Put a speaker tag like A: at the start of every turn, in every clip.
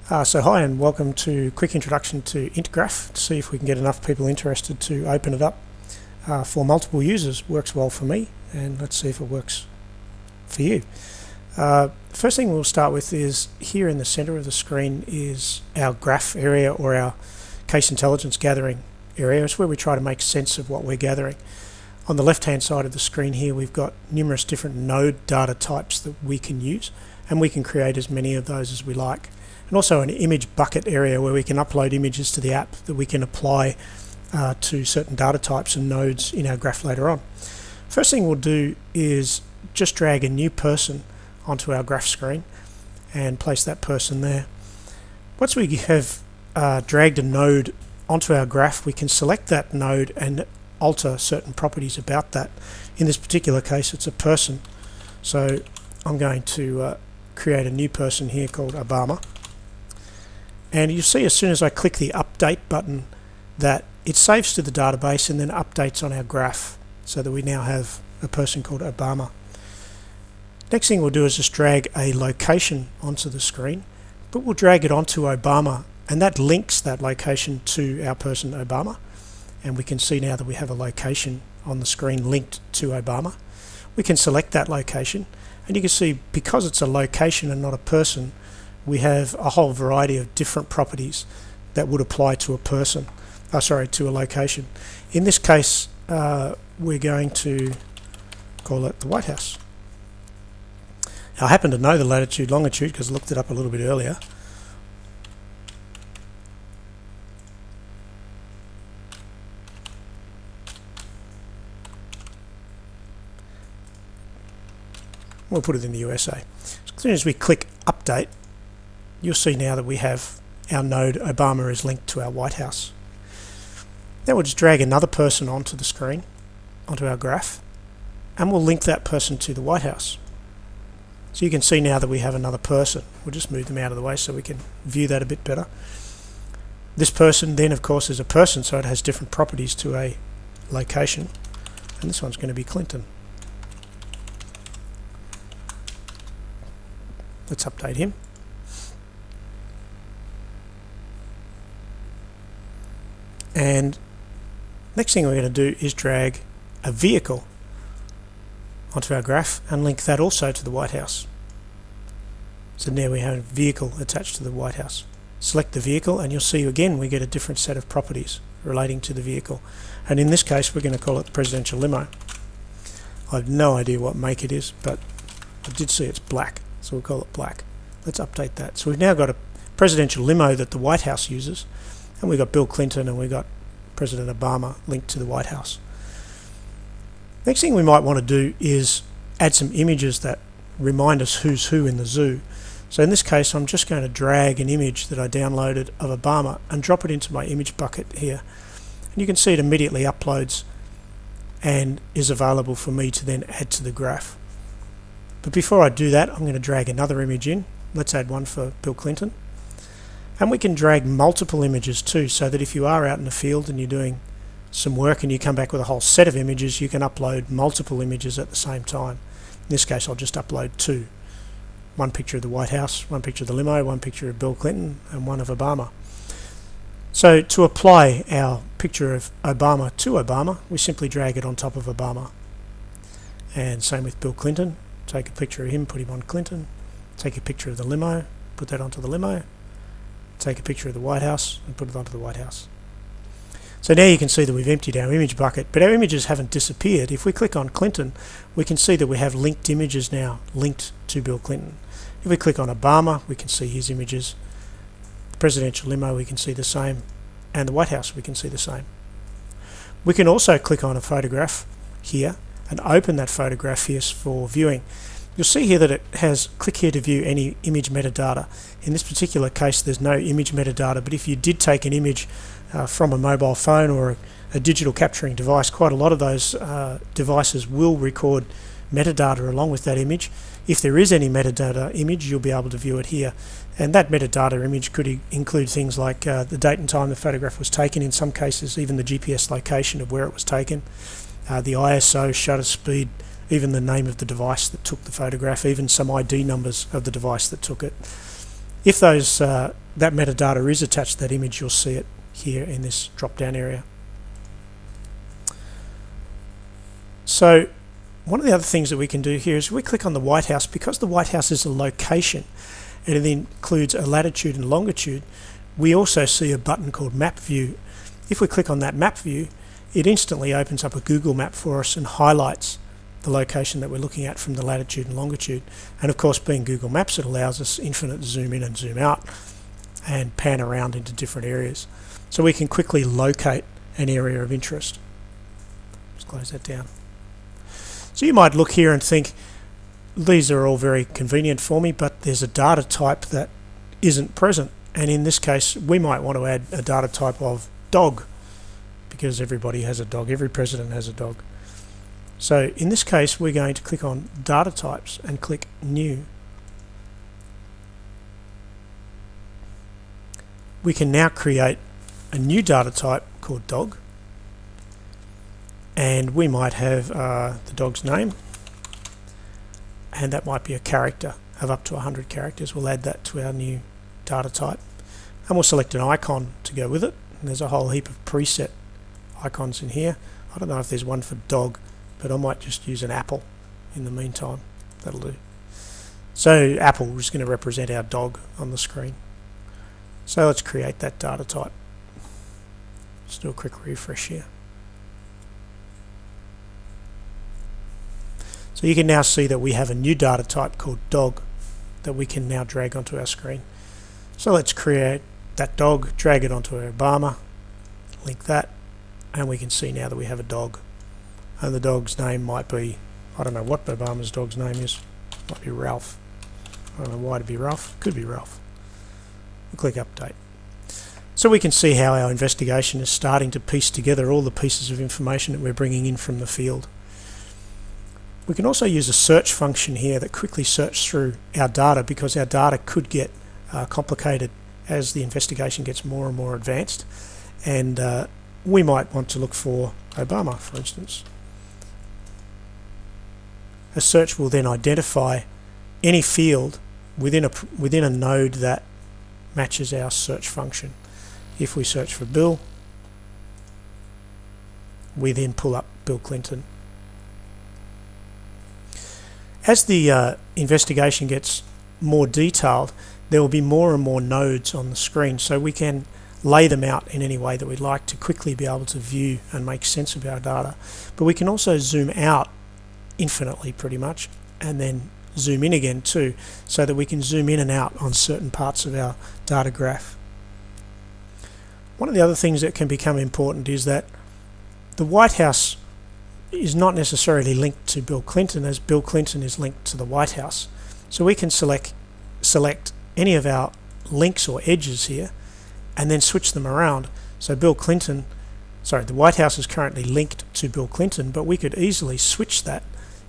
A: So hi and welcome to a quick introduction to Int Graph to see if we can get enough people interested to open it up for multiple users. Works well for me, and let's see if it works for you. First thing we'll start with is here in the center of the screen is our graph area, or our case intelligence gathering area. It's where we try to make sense of what we're gathering. On the left hand side of the screen here we've got numerous different node data types that we can use, and we can create as many of those as we like. And also an image bucket area where we can upload images to the app that we can apply to certain data types and nodes in our graph later on. First thing we'll do is just drag a new person onto our graph screen and place that person there. Once we have dragged a node onto our graph, we can select that node and alter certain properties about that. In this particular case it's a person, so I'm going to create a new person here called Obama. And you see as soon as I click the update button that it saves to the database and then updates on our graph, so that we now have a person called Obama. Next thing we'll do is just drag a location onto the screen, but we'll drag it onto Obama, and that links that location to our person Obama. And we can see now that we have a location on the screen linked to Obama. We can select that location, and you can see because it's a location and not a person, we have a whole variety of different properties that would apply to a person, to a location. In this case, we're going to call it the White House. Now, I happen to know the latitude, longitude because I looked it up a little bit earlier. We'll put it in the USA. As soon as we click update, you'll see now that we have our node Obama is linked to our White House. Then we'll just drag another person onto the screen, onto our graph, and we'll link that person to the White House. So you can see now that we have another person. We'll just move them out of the way so we can view that a bit better. This person then of course is a person, so it has different properties to a location, and this one's going to be Clinton. Let's update him. And next thing we're going to do is drag a vehicle onto our graph and link that also to the White House. So now we have a vehicle attached to the White House. Select the vehicle and you'll see again we get a different set of properties relating to the vehicle. And in this case we're going to call it the presidential limo. I have no idea what make it is, but I did see it's black, so we'll call it black. Let's update that. So we've now got a presidential limo that the White House uses, and we've got Bill Clinton and we've got President Obama linked to the White House. Next thing we might want to do is add some images that remind us who's who in the zoo. So in this case I'm just going to drag an image that I downloaded of Obama and drop it into my image bucket here. And you can see it immediately uploads and is available for me to then add to the graph. But before I do that, I'm going to drag another image in. Let's add one for Bill Clinton. And we can drag multiple images too, so that if you are out in the field and you're doing some work and you come back with a whole set of images, you can upload multiple images at the same time. In this case I'll just upload two. One picture of the White House, one picture of the limo, one picture of Bill Clinton, and one of Obama. So to apply our picture of Obama to Obama, we simply drag it on top of Obama. And same with Bill Clinton. Take a picture of him, put him on Clinton. Take a picture of the limo, put that onto the limo. Take a picture of the White House and put it onto the White House. So now you can see that we've emptied our image bucket, but our images haven't disappeared. If we click on Clinton, we can see that we have linked images now linked to Bill Clinton. If we click on Obama, we can see his images. The presidential limo, we can see the same, and the White House, we can see the same. We can also click on a photograph here and open that photograph here for viewing. You'll see here that it has click here to view any image metadata. In this particular case there's no image metadata, but if you did take an image from a mobile phone or a digital capturing device, quite a lot of those devices will record metadata along with that image. If there is any metadata image, you'll be able to view it here. And that metadata image could include things like the date and time the photograph was taken, in some cases even the GPS location of where it was taken, the ISO, shutter speed, even the name of the device that took the photograph, even some ID numbers of the device that took it. If those that metadata is attached to that image, you'll see it here in this drop down area. So one of the other things that we can do here is we click on the White House. Because the White House is a location and it includes a latitude and longitude, we also see a button called Map View. If we click on that Map View, it instantly opens up a Google map for us and highlights the location that we're looking at from the latitude and longitude. And of course, being Google Maps, it allows us infinite zoom in and zoom out and pan around into different areas. So we can quickly locate an area of interest. Let's close that down. So you might look here and think, these are all very convenient for me, but there's a data type that isn't present. And in this case, we might want to add a data type of dog, because everybody has a dog, every president has a dog. So in this case, we're going to click on Data Types and click New. We can now create a new data type called dog, and we might have the dog's name, and that might be a character of up to 100 characters. We'll add that to our new data type, and we'll select an icon to go with it. And there's a whole heap of preset icons in here. I don't know if there's one for dog, but I might just use an apple in the meantime. That'll do. So apple is going to represent our dog on the screen. So let's create that data type. Let's do a quick refresh here. So you can now see that we have a new data type called dog that we can now drag onto our screen. So let's create that dog, drag it onto our Obama, link that, and we can see now that we have a dog. And the dog's name might be, I don't know what Obama's dog's name is. Might be Ralph. I don't know why it'd be Ralph. Could be Ralph. We'll click Update. So we can see how our investigation is starting to piece together all the pieces of information that we're bringing in from the field. We can also use a search function here that quickly searches through our data, because our data could get complicated as the investigation gets more and more advanced, and we might want to look for Obama, for instance. A search will then identify any field within a node that matches our search function. If we search for Bill, we then pull up Bill Clinton. As the investigation gets more detailed, there will be more and more nodes on the screen, so we can lay them out in any way that we'd like to quickly be able to view and make sense of our data. But we can also zoom out infinitely pretty much, and then zoom in again too, so that we can zoom in and out on certain parts of our data graph. One of the other things that can become important is that the White House is not necessarily linked to Bill Clinton, as Bill Clinton is linked to the White House. So we can select any of our links or edges here and then switch them around. So the White House is currently linked to Bill Clinton, but we could easily switch that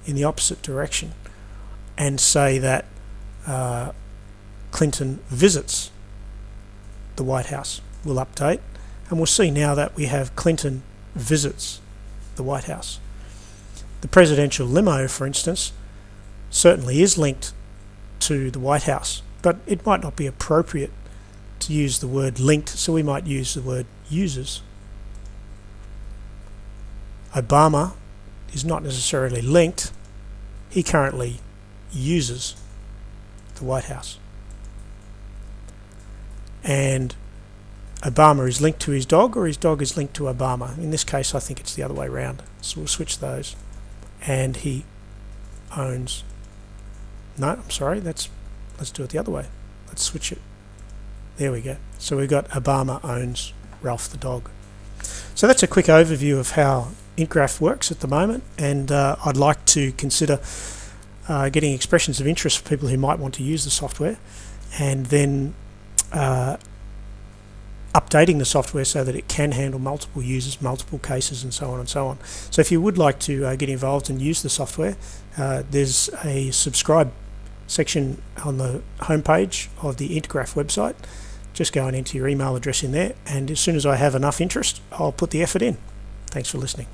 A: in the opposite direction and say that Clinton visits the White House. We'll update, and we'll see now that we have Clinton visits the White House. The presidential limo, for instance, certainly is linked to the White House, but it might not be appropriate to use the word linked, so we might use the word uses. Obama is not necessarily linked. He currently uses the White House. And Obama is linked to his dog, or his dog is linked to Obama. In this case, I think it's the other way around. So we'll switch those. And he owns... No, I'm sorry. Let's do it the other way. Let's switch it. There we go. So we've got Obama owns Ralph the dog. So that's a quick overview of how Int Graph works at the moment, and I'd like to consider getting expressions of interest for people who might want to use the software, and then updating the software so that it can handle multiple users, multiple cases, and so on and so on. So if you would like to get involved and use the software, there's a subscribe section on the homepage of the Int Graph website. Just go and enter your email address in there, and as soon as I have enough interest, I'll put the effort in. Thanks for listening.